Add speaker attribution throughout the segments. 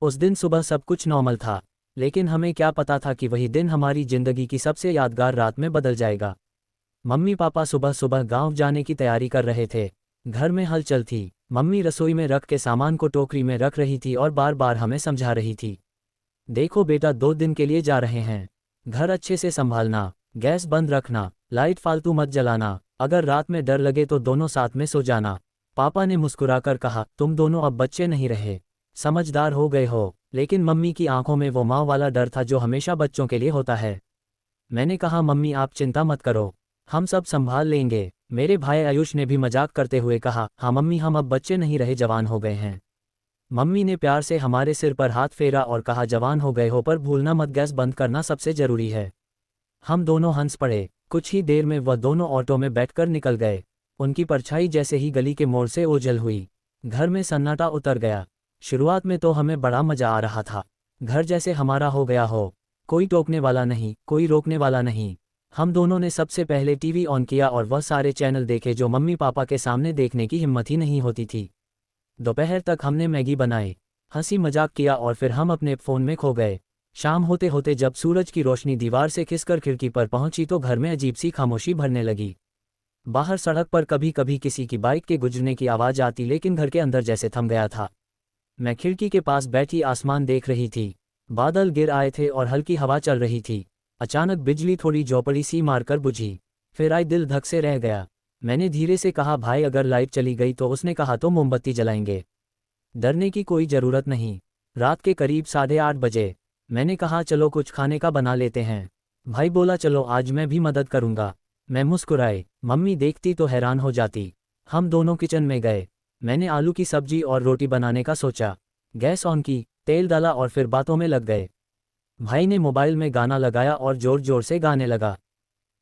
Speaker 1: उस दिन सुबह सब कुछ नॉर्मल था, लेकिन हमें क्या पता था कि वही दिन हमारी जिंदगी की सबसे यादगार रात में बदल जाएगा। मम्मी पापा सुबह सुबह गांव जाने की तैयारी कर रहे थे। घर में हलचल थी। मम्मी रसोई में रख के सामान को टोकरी में रख रही थी और बार बार हमें समझा रही थी, देखो बेटा 2 दिन के लिए जा रहे हैं, घर अच्छे से संभालना, गैस बंद रखना, लाइट फालतू मत जलाना, अगर रात में डर लगे तो दोनों साथ में सो जाना। पापा ने मुस्कुराकर कहा, तुम दोनों अब बच्चे नहीं रहे, समझदार हो गए हो। लेकिन मम्मी की आंखों में वो माँ वाला डर था जो हमेशा बच्चों के लिए होता है। मैंने कहा, मम्मी आप चिंता मत करो, हम सब संभाल लेंगे। मेरे भाई आयुष ने भी मजाक करते हुए कहा, हाँ मम्मी हम अब बच्चे नहीं रहे, जवान हो गए हैं। मम्मी ने प्यार से हमारे सिर पर हाथ फेरा और कहा, जवान हो गए हो पर भूलना मत गैस बंद करना सबसे जरूरी है। हम दोनों हंस पड़े। कुछ ही देर में वह दोनों ऑटो में बैठकर निकल गए। उनकी परछाई जैसे ही गली के मोड़ से ओझल हुई, घर में सन्नाटा उतर गया। शुरुआत में तो हमें बड़ा मजा आ रहा था, घर जैसे हमारा हो गया हो, कोई टोकने वाला नहीं, कोई रोकने वाला नहीं। हम दोनों ने सबसे पहले टीवी ऑन किया और वह सारे चैनल देखे जो मम्मी पापा के सामने देखने की हिम्मत ही नहीं होती थी। दोपहर तक हमने मैगी बनाई, हंसी मजाक किया और फिर हम अपने फ़ोन में खो गए। शाम होते होते जब सूरज की रोशनी दीवार से खिसकर खिड़की पर पहुंची तो घर में अजीब सी खामोशी भरने लगी। बाहर सड़क पर कभी कभी किसी की बाइक के गुजरने की आवाज़ आती, लेकिन घर के अंदर जैसे थम गया था। मैं खिड़की के पास बैठी आसमान देख रही थी। बादल गिर आए थे और हल्की हवा चल रही थी। अचानक बिजली थोड़ी झोंपड़ी सी मारकर बुझी, फिर आई, दिल धक से रह गया। मैंने धीरे से कहा, भाई अगर लाइट चली गई तो? उसने कहा, तो मोमबत्ती जलाएंगे, डरने की कोई ज़रूरत नहीं। रात के करीब 8:30 बजे। मैंने कहा, चलो कुछ खाने का बना लेते हैं। भाई बोला, चलो आज मैं भी मदद करूंगा। मैं मुस्कुराए, मम्मी देखती तो हैरान हो जाती। हम दोनों किचन में गए। मैंने आलू की सब्जी और रोटी बनाने का सोचा। गैस ऑन की, तेल डाला और फिर बातों में लग गए। भाई ने मोबाइल में गाना लगाया और जोर जोर से गाने लगा।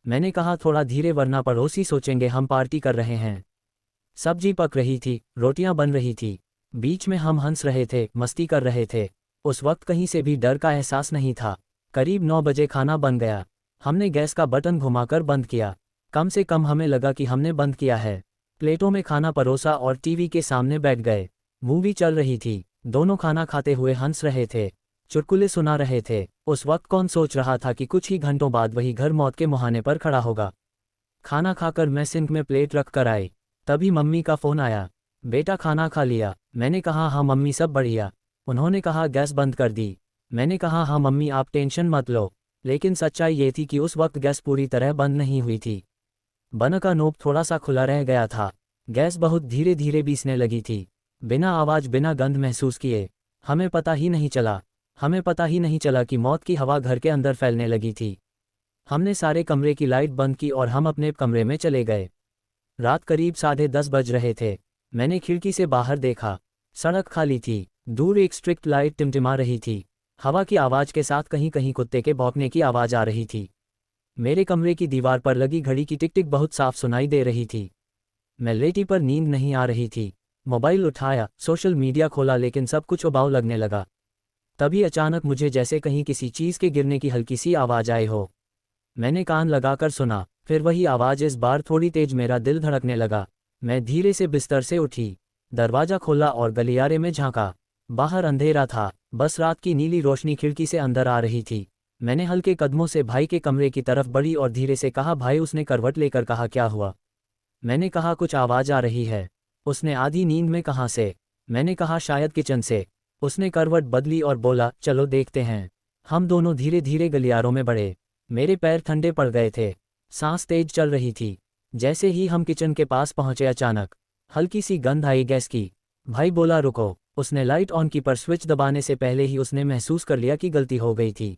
Speaker 1: मैंने कहा, थोड़ा धीरे वरना पड़ोसी सोचेंगे हम पार्टी कर रहे हैं। सब्जी पक रही थी, रोटियां बन रही थी, बीच में हम हंस रहे थे, मस्ती कर रहे थे। उस वक्त कहीं से भी डर का एहसास नहीं था। करीब 9 बजे खाना बन गया। हमने गैस का बटन घुमाकर बंद किया। कम से कम हमें लगा कि हमने बंद किया है। प्लेटों में खाना परोसा और टीवी के सामने बैठ गए। मूवी चल रही थी, दोनों खाना खाते हुए हंस रहे थे, चुटकुले सुना रहे थे। उस वक्त कौन सोच रहा था कि कुछ ही घंटों बाद वही घर मौत के मुहाने पर खड़ा होगा। खाना खाकर मैं सिंक में प्लेट रख कर आई, तभी मम्मी का फ़ोन आया। बेटा खाना खा लिया? मैंने कहा, हाँ मम्मी सब बढ़िया। उन्होंने कहा, गैस बंद कर दी? मैंने कहा, हाँ मम्मी आप टेंशन मत लो। लेकिन सच्चाई ये थी कि उस वक्त गैस पूरी तरह बंद नहीं हुई थी। बर्नर का नोब थोड़ा सा खुला रह गया था। गैस बहुत धीरे धीरे बीसने लगी थी, बिना आवाज़ बिना गंध महसूस किए। हमें पता ही नहीं चला कि मौत की हवा घर के अंदर फैलने लगी थी। हमने सारे कमरे की लाइट बंद की और हम अपने कमरे में चले गए। रात करीब 10:30 बज रहे थे। मैंने खिड़की से बाहर देखा, सड़क खाली थी, दूर एक स्ट्रीट लाइट टिमटिमा रही थी। हवा की आवाज़ के साथ कहीं कहीं कुत्ते के भौंकने की आवाज़ आ रही थी। मेरे कमरे की दीवार पर लगी घड़ी की टिक टिक बहुत साफ सुनाई दे रही थी। मैं लेटी पर नींद नहीं आ रही थी। मोबाइल उठाया, सोशल मीडिया खोला, लेकिन सब कुछ उबाऊ लगने लगा। तभी अचानक मुझे जैसे कहीं किसी चीज़ के गिरने की हल्की सी आवाज़ आई हो। मैंने कान लगाकर सुना, फिर वही आवाज़, इस बार थोड़ी तेज। मेरा दिल धड़कने लगा। मैं धीरे से बिस्तर से उठी, दरवाज़ा खोला और गलियारे में झांका। बाहर अंधेरा था, बस रात की नीली रोशनी खिड़की से अंदर आ रही थी। मैंने हल्के कदमों से भाई के कमरे की तरफ बढ़ी और धीरे से कहा, भाई। उसने करवट लेकर कहा, क्या हुआ? मैंने कहा, कुछ आवाज़ आ रही है। उसने, आधी नींद में कहाँ से? मैंने कहा, शायद किचन से। उसने करवट बदली और बोला, चलो देखते हैं। हम दोनों धीरे धीरे गलियारों में बढ़े। मेरे पैर ठंडे पड़ गए थे, सांस तेज चल रही थी। जैसे ही हम किचन के पास पहुंचे अचानक हल्की सी गंध आई गैस की। भाई बोला, रुको। उसने लाइट ऑन की पर स्विच दबाने से पहले ही उसने महसूस कर लिया कि गलती हो गई थी।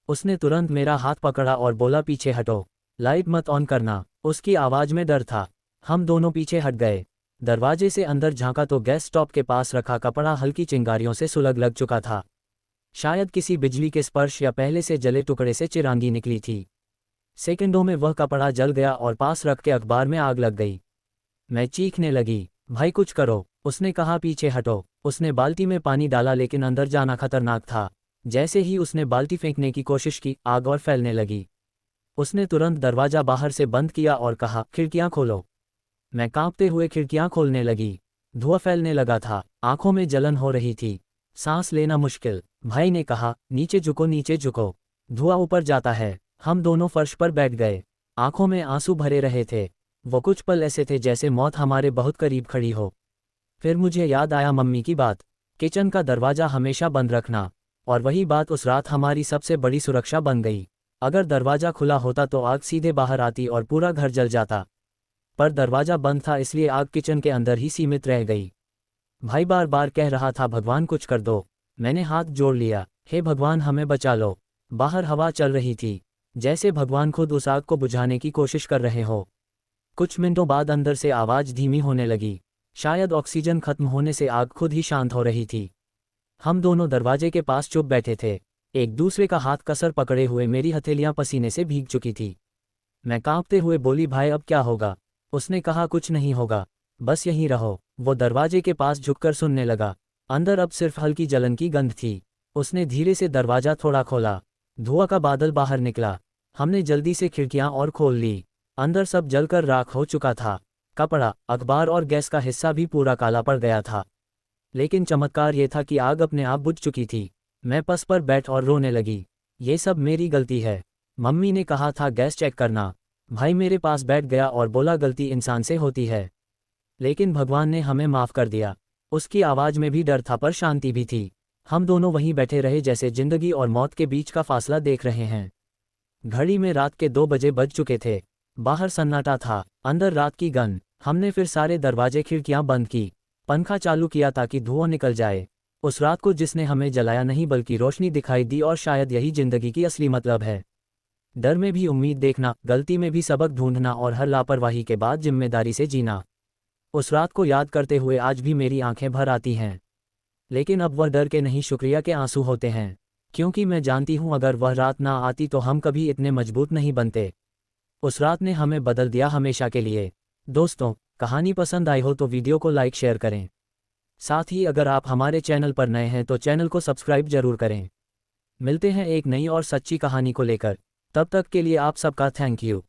Speaker 1: उसने तुरंत मेरा हाथ पकड़ा और बोला, पीछे हटो, लाइट मत ऑन करना। उसकी आवाज़ में डर था। हम दोनों पीछे हट गए। दरवाजे से अंदर झांका तो गैस स्टॉप के पास रखा कपड़ा हल्की चिंगारियों से सुलग लग चुका था। शायद किसी बिजली के स्पर्श या पहले से जले टुकड़े से चिरांगी निकली थी। सेकंडों में वह कपड़ा जल गया और पास रख के अखबार में आग लग गई। मैं चीखने लगी, भाई कुछ करो। उसने कहा, पीछे हटो। उसने बाल्टी में पानी डाला, लेकिन अंदर जाना खतरनाक था। जैसे ही उसने बाल्टी फेंकने की कोशिश की, आग और फैलने लगी। उसने तुरंत दरवाज़ा बाहर से बंद किया और कहा, खिड़कियां खोलो। मैं कांपते हुए खिड़कियां खोलने लगी। धुआं फैलने लगा था, आंखों में जलन हो रही थी। सांस लेना मुश्किल। भाई ने कहा, नीचे झुको नीचे झुको, धुआं ऊपर जाता है। हम दोनों फर्श पर बैठ गए, आंखों में आंसू भरे रहे थे। वो कुछ पल ऐसे थे जैसे मौत हमारे बहुत करीब खड़ी हो। फिर मुझे याद आया मम्मी की बात, किचन का दरवाज़ा हमेशा बंद रखना, और वही बात उस रात हमारी सबसे बड़ी सुरक्षा बन गई। अगर दरवाज़ा खुला होता तो आग सीधे बाहर आती और पूरा घर जल जाता, पर दरवाज़ा बंद था इसलिए आग किचन के अंदर ही सीमित रह गई। भाई बार बार कह रहा था, भगवान कुछ कर दो। मैंने हाथ जोड़ लिया, हे भगवान हमें बचा लो। बाहर हवा चल रही थी, जैसे भगवान खुद उस आग को बुझाने की कोशिश कर रहे हो। कुछ मिनटों बाद अंदर से आवाज़ धीमी होने लगी, शायद ऑक्सीजन खत्म होने से आग खुद ही शांत हो रही थी। हम दोनों दरवाजे के पास चुप बैठे थे, एक दूसरे का हाथ कसर पकड़े हुए। मेरी हथेलियां पसीने से भीग चुकी थी। मैं कांपते हुए बोली, भाई अब क्या होगा? उसने कहा, कुछ नहीं होगा, बस यहीं रहो। वो दरवाजे के पास झुककर सुनने लगा। अंदर अब सिर्फ हल्की जलन की गंध थी। उसने धीरे से दरवाजा थोड़ा खोला, धुआं का बादल बाहर निकला। हमने जल्दी से खिड़कियां और खोल ली। अंदर सब जलकर राख हो चुका था, कपड़ा, अखबार और गैस का हिस्सा भी पूरा काला पड़ गया था। लेकिन चमत्कार ये था कि आग अपने आप बुझ चुकी थी। मैं पस पर बैठ और रोने लगी, ये सब मेरी गलती है। मम्मी ने कहा था गैस चेक करना। भाई मेरे पास बैठ गया और बोला, गलती इंसान से होती है, लेकिन भगवान ने हमें माफ़ कर दिया। उसकी आवाज़ में भी डर था पर शांति भी थी। हम दोनों वहीं बैठे रहे जैसे जिंदगी और मौत के बीच का फासला देख रहे हैं। घड़ी में रात के 2 बजे बज चुके थे। बाहर सन्नाटा था, अंदर रात की गंध। हमने फिर सारे दरवाजे खिड़कियां बंद की, पंखा चालू किया ताकि धुआं निकल जाए। उस रात को जिसने हमें जलाया नहीं बल्कि रोशनी दिखाई दी, और शायद यही जिंदगी की असली मतलब है। डर में भी उम्मीद देखना, गलती में भी सबक ढूंढना, और हर लापरवाही के बाद जिम्मेदारी से जीना। उस रात को याद करते हुए आज भी मेरी आंखें भर आती हैं। लेकिन अब वह डर के नहीं, शुक्रिया के आंसू होते हैं, क्योंकि मैं जानती हूँ अगर वह रात ना आती तो हम कभी इतने मजबूत नहीं बनते। उस रात ने हमें बदल दिया हमेशा के लिए। दोस्तों, कहानी पसंद आई हो तो वीडियो को लाइक शेयर करें। साथ ही अगर आप हमारे चैनल पर नए हैं तो चैनल को सब्सक्राइब जरूर करें। मिलते हैं एक नई और सच्ची कहानी को लेकर, तब तक के लिए आप सबका थैंक यू।